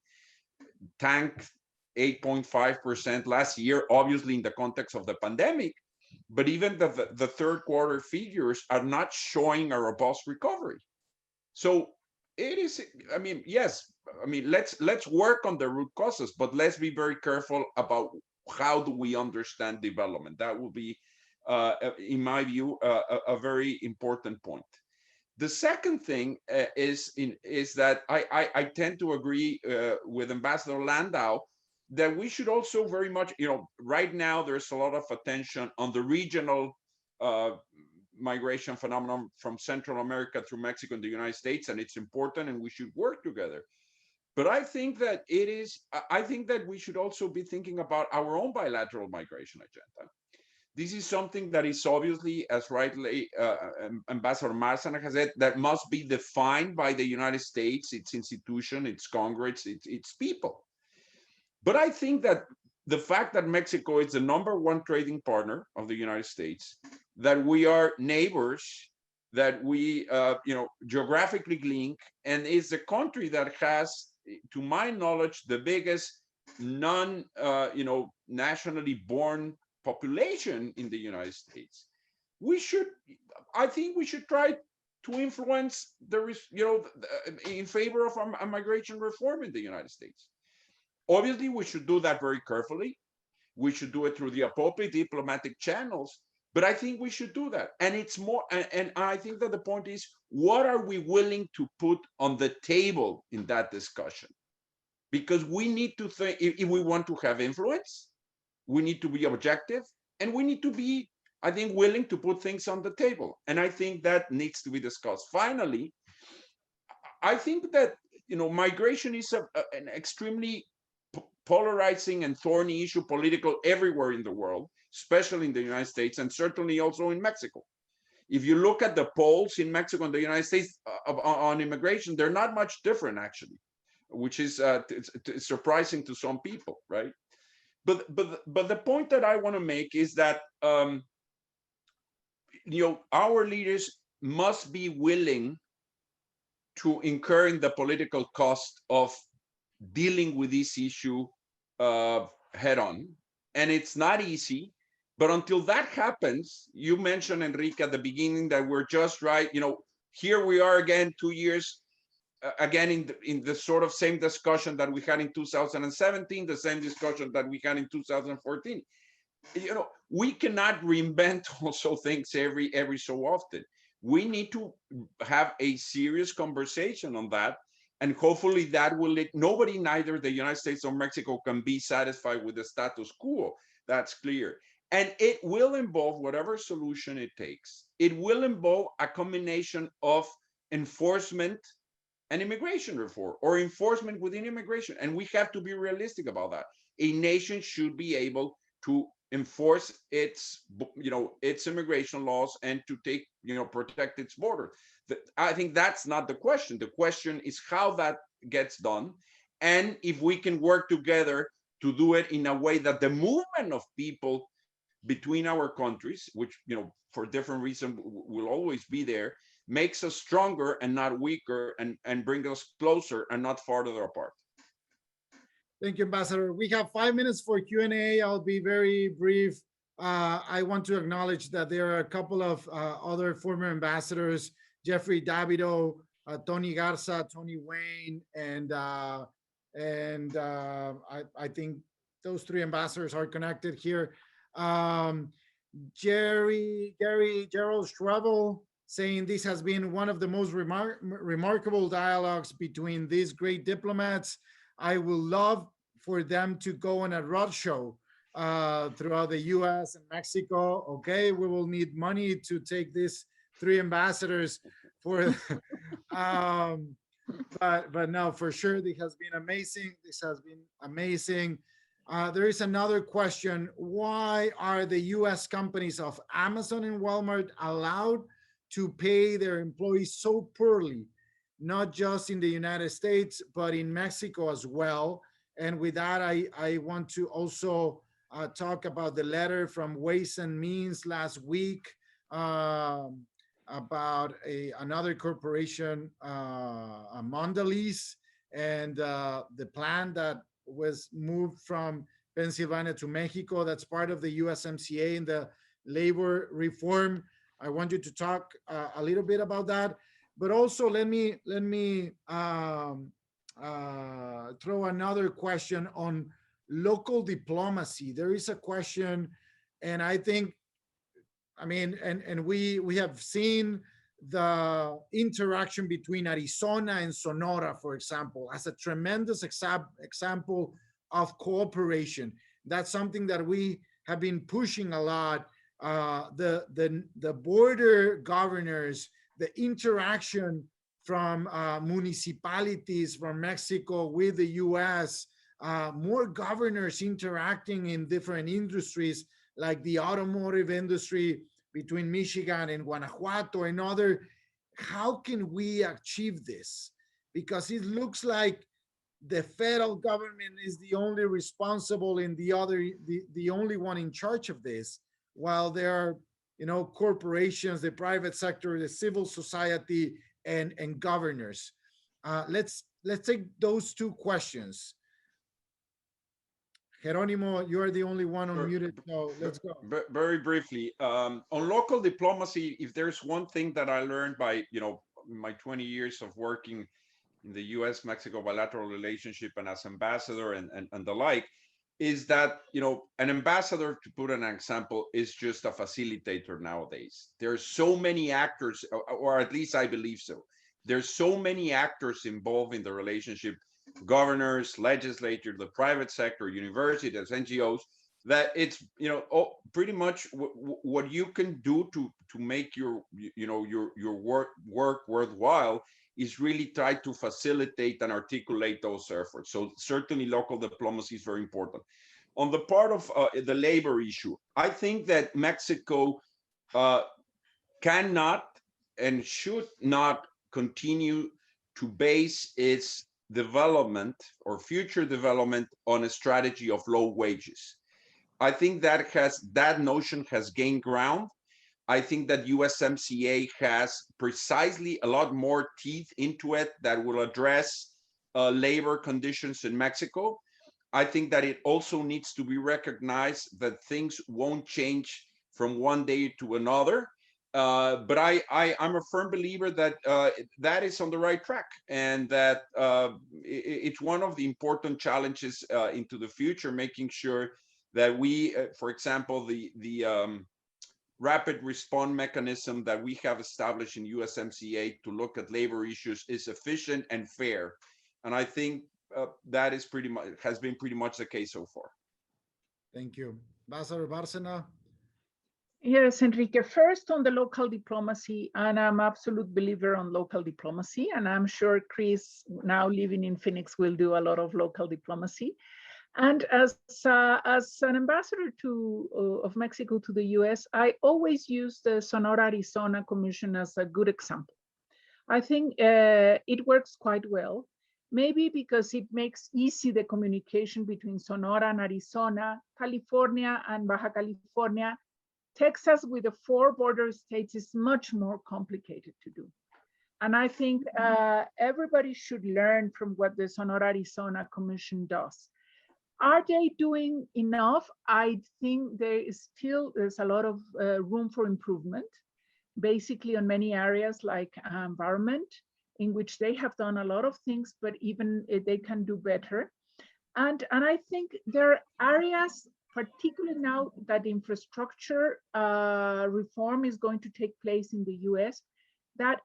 tanked 8.5% last year, obviously in the context of the pandemic. But even the third quarter figures are not showing a robust recovery. So it is, yes, let's work on the root causes, but let's be very careful about how do we understand development. That will be, in my view, a very important point. The second thing is that I tend to agree with Ambassador Landau that we should also very much, right now there's a lot of attention on the regional migration phenomenon from Central America through Mexico and the United States, and it's important and we should work together. But I think that we should also be thinking about our own bilateral migration agenda. This is something that is obviously, as rightly Ambassador Bárcena has said, that must be defined by the United States, its institution, its Congress, its people. But I think that the fact that Mexico is the #1 trading partner of the United States, that we are neighbors, that we, geographically link, and is the country that has, to my knowledge, the biggest nationally born population in the United States. I think we should try to influence in favor of a migration reform in the United States. Obviously, we should do that very carefully. We should do it through the appropriate diplomatic channels, but I think we should do that. And it's more, and I think that the point is, what are we willing to put on the table in that discussion? Because we need to think, if we want to have influence, we need to be objective, and we need to be, I think, willing to put things on the table. And I think that needs to be discussed. Finally, I think that, migration is an extremely polarizing and thorny issue, political everywhere in the world, especially in the United States, and certainly also in Mexico. If you look at the polls in Mexico and the United States on immigration, they're not much different, actually, which is surprising to some people, right? But the point that I want to make is that our leaders must be willing to incur the political cost of dealing with this issue head on. And it's not easy, but until that happens, you mentioned, Enrique, at the beginning that we're just right. Here we are again, 2 years, again in the sort of same discussion that we had in 2017, the same discussion that we had in 2014. We cannot reinvent also things every so often. We need to have a serious conversation on that. And hopefully that will let nobody, neither the United States or Mexico, can be satisfied with the status quo. That's clear. And it will involve whatever solution it takes. It will involve a combination of enforcement and immigration reform, or enforcement within immigration. And we have to be realistic about that. A nation should be able to enforce its, its immigration laws and to take, protect its border. I think that's not the question. The question is how that gets done, and if we can work together to do it in a way that the movement of people between our countries, which, for different reasons will always be there, makes us stronger and not weaker, and bring us closer and not farther apart. Thank you, Ambassador. We have 5 minutes for Q&A. I'll be very brief. I want to acknowledge that there are a couple of other former ambassadors, Jeffrey Davido, Tony Garza, Tony Wayne, and I think those three ambassadors are connected here. Gerald Schrevel saying this has been one of the most remarkable dialogues between these great diplomats. I would love for them to go on a roadshow throughout the US and Mexico. Okay, we will need money to take these three ambassadors for, but no, for sure, this has been amazing. This has been amazing. There is another question. Why are the US companies of Amazon and Walmart allowed to pay their employees so poorly, not just in the United States, but in Mexico as well? And with that, I want to also talk about the letter from Ways and Means last week about another corporation, Mondelez, and the plan that was moved from Pennsylvania to Mexico. That's part of the USMCA and the labor reform. I want you to talk a little bit about that, but also let me throw another question on local diplomacy. There is a question, and I think, I mean, and we have seen the interaction between Arizona and Sonora, for example, as a tremendous example of cooperation. That's something that we have been pushing a lot. The border governors, the interaction from municipalities from Mexico with the US, more governors interacting in different industries like the automotive industry between Michigan and Guanajuato and other. How can we achieve this? Because it looks like the federal government is the only responsible and the only one in charge of this, while there are, corporations, the private sector, the civil society, and governors. Let's take those two questions. Geronimo, you're the only one unmuted, so let's go. Very briefly, on local diplomacy, if there's one thing that I learned by, my 20 years of working in the US-Mexico bilateral relationship and as ambassador and the like, is that, an ambassador, to put an example, is just a facilitator nowadays. There's so many actors, or at least I believe so. There's so many actors involved in the relationship, governors, legislators, the private sector, universities, NGOs, that it's, pretty much what you can do to make your work worthwhile is really try to facilitate and articulate those efforts. So certainly local diplomacy is very important. On the part of the labor issue, I think that Mexico cannot and should not continue to base its development or future development on a strategy of low wages. I think that notion has gained ground. I think that USMCA has precisely a lot more teeth into it that will address labor conditions in Mexico. I think that it also needs to be recognized that things won't change from one day to another. But I'm a firm believer that that is on the right track, and that it's one of the important challenges into the future, making sure that we, for example, the rapid response mechanism that we have established in USMCA to look at labor issues is efficient and fair. And I think that is has been pretty much the case so far. Thank you. Ambassador Barcena, Yes, Enrique, first on the local diplomacy, and I'm absolute believer on local diplomacy, and I'm sure Chris, now living in Phoenix, will do a lot of local diplomacy. And as an ambassador of Mexico to the US, I always use the Sonora, Arizona Commission as a good example. I think it works quite well, maybe because it makes easy the communication between Sonora and Arizona, California and Baja California. Texas with the 4 border states is much more complicated to do. And I think everybody should learn from what the Sonora, Arizona Commission does. Are they doing enough? I think there's a lot of room for improvement, basically on many areas like environment, in which they have done a lot of things, but even they can do better. And I think there are areas, particularly now that infrastructure reform is going to take place in the US, that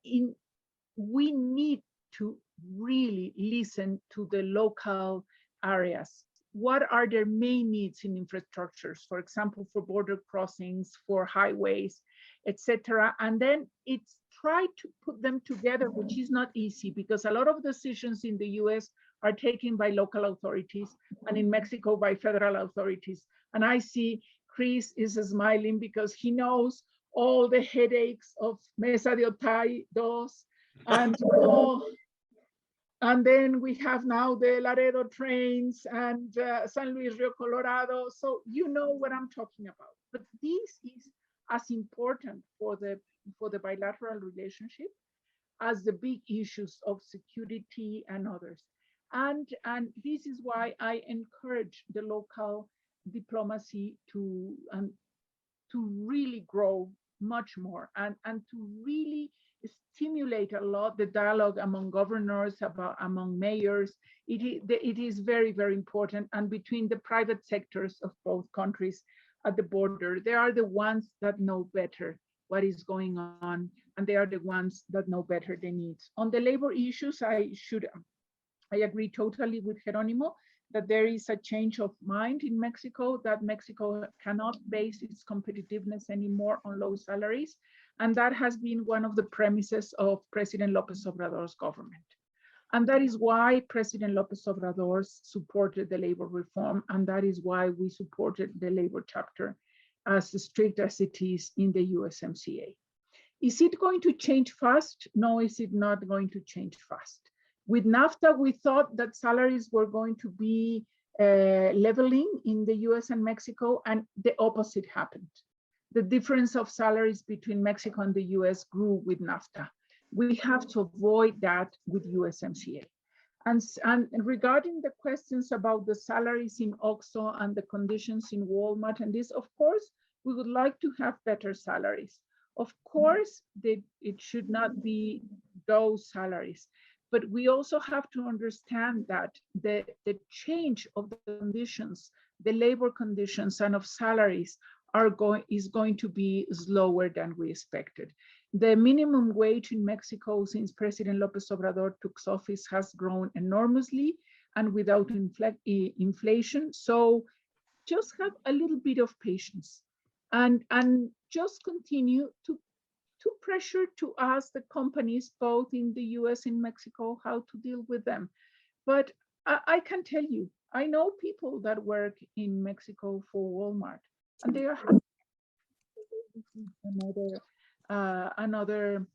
we need to really listen to the local areas. What are their main needs in infrastructures, for example, for border crossings, for highways, etc. And then it's try to put them together, which is not easy because a lot of decisions in the US are taken by local authorities and in Mexico by federal authorities. And I see Chris is smiling because he knows all the headaches of Mesa de Otay, Dos, and then we have now the Laredo trains and San Luis Rio Colorado. So you know what I'm talking about. But this is as important for the bilateral relationship as the big issues of security and others. And this is why I encourage the local diplomacy to really grow much more and to really stimulate a lot the dialogue among governors, among mayors. It is very, very important. And between the private sectors of both countries at the border, they are the ones that know better what is going on, and they are the ones that know better the needs. On the labor issues, I agree totally with Geronimo that there is a change of mind in Mexico, that Mexico cannot base its competitiveness anymore on low salaries. And that has been one of the premises of President López Obrador's government. And that is why President López Obrador supported the labor reform. And that is why we supported the labor chapter as strict as it is in the USMCA. Is it going to change fast? No, is it not going to change fast? With NAFTA, we thought that salaries were going to be leveling in the US and Mexico, and the opposite happened. The difference of salaries between Mexico and the US grew with NAFTA. We have to avoid that with USMCA. And regarding the questions about the salaries in OXXO and the conditions in Walmart and this, of course, we would like to have better salaries. Of course, it should not be those salaries. But we also have to understand that the change of the conditions, the labor conditions and of salaries is going to be slower than we expected. The minimum wage in Mexico since President López Obrador took office has grown enormously and without inflation. So just have a little bit of patience and just continue to pressure to ask the companies both in the US and Mexico how to deal with them. But I can tell you, I know people that work in Mexico for Walmart, and they are happy. Another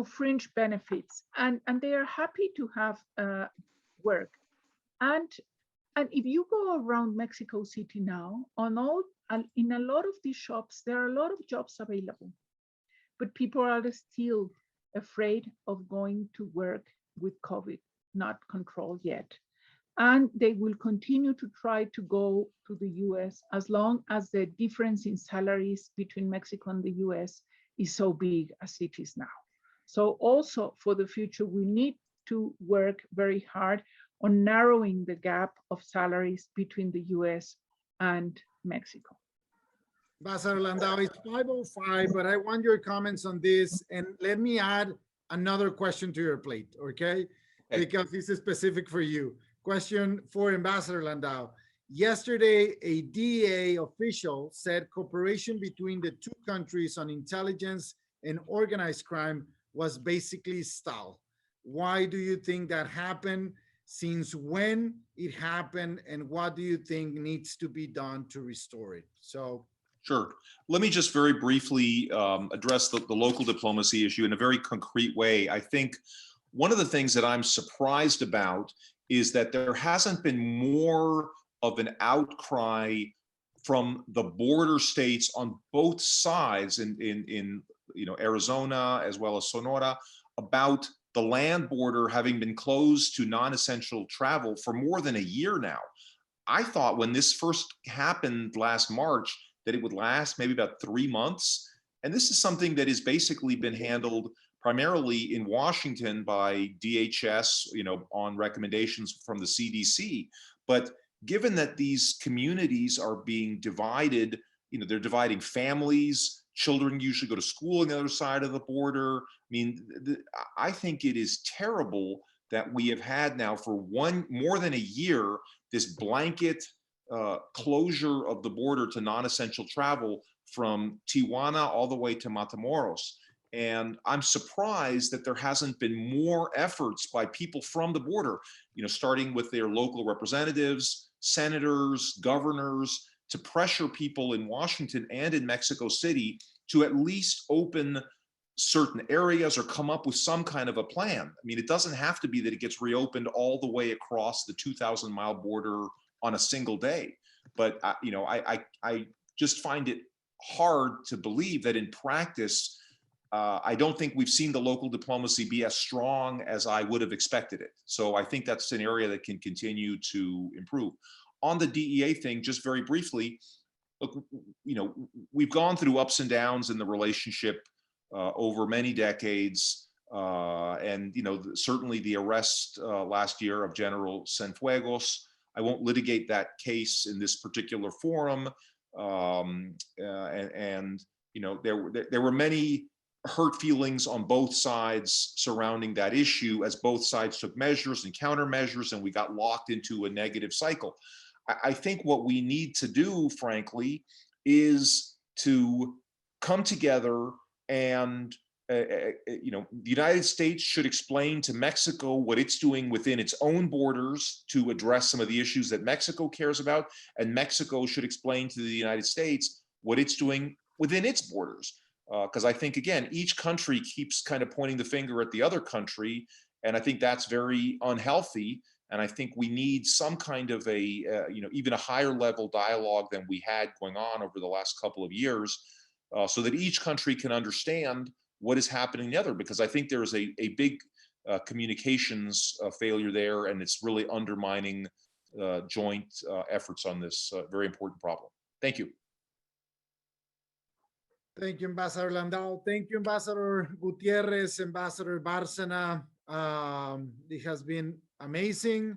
fringe benefits, and they are happy to have work. And if you go around Mexico City now, in a lot of these shops, there are a lot of jobs available, but people are still afraid of going to work with COVID not controlled yet. And they will continue to try to go to the US as long as the difference in salaries between Mexico and the US is so big as it is now. So also for the future, we need to work very hard on narrowing the gap of salaries between the US and Mexico. Ambassador Landau, it's 5:05, but I want your comments on this. And let me add another question to your plate, okay? Because this is specific for you. Question for Ambassador Landau. Yesterday, a DEA official said cooperation between the two countries on intelligence and organized crime was basically stalled. Why do you think that happened? Since when it happened, and what do you think needs to be done to restore it? So, Sure. Let me just very briefly address the local diplomacy issue in a very concrete way. I think one of the things that I'm surprised about is that there hasn't been more of an outcry from the border states on both sides in Arizona as well as Sonora about the land border having been closed to non-essential travel for more than a year now. I thought when this first happened last March that it would last maybe about 3 months. And this is something that has basically been handled primarily in Washington by DHS, on recommendations from the CDC. But given that these communities are being divided, they're dividing families, children usually go to school on the other side of the border. I mean, I think it is terrible that we have had now for more than a year, this blanket closure of the border to non-essential travel from Tijuana all the way to Matamoros. And I'm surprised that there hasn't been more efforts by people from the border, starting with their local representatives, senators, governors, to pressure people in Washington and in Mexico City to at least open certain areas or come up with some kind of a plan. I mean, it doesn't have to be that it gets reopened all the way across the 2,000-mile border on a single day. But, I just find it hard to believe that in practice, I don't think we've seen the local diplomacy be as strong as I would have expected it. So I think that's an area that can continue to improve. On the DEA thing, just very briefly, look, we've gone through ups and downs in the relationship over many decades. And, certainly the arrest last year of General Cienfuegos, I won't litigate that case in this particular forum. There were many hurt feelings on both sides surrounding that issue as both sides took measures and countermeasures, and we got locked into a negative cycle. I think what we need to do, frankly, is to come together and the United States should explain to Mexico what it's doing within its own borders to address some of the issues that Mexico cares about, and Mexico should explain to the United States what it's doing within its borders. Because I think, again, each country keeps kind of pointing the finger at the other country, and I think that's very unhealthy. And I think we need some kind of even a higher level dialogue than we had going on over the last couple of years, so that each country can understand what is happening in the other. Because I think there is a big communications failure there, and it's really undermining joint efforts on this very important problem. Thank you. Thank you, Ambassador Landau. Thank you, Ambassador Gutierrez, Ambassador Barcena. It has been amazing.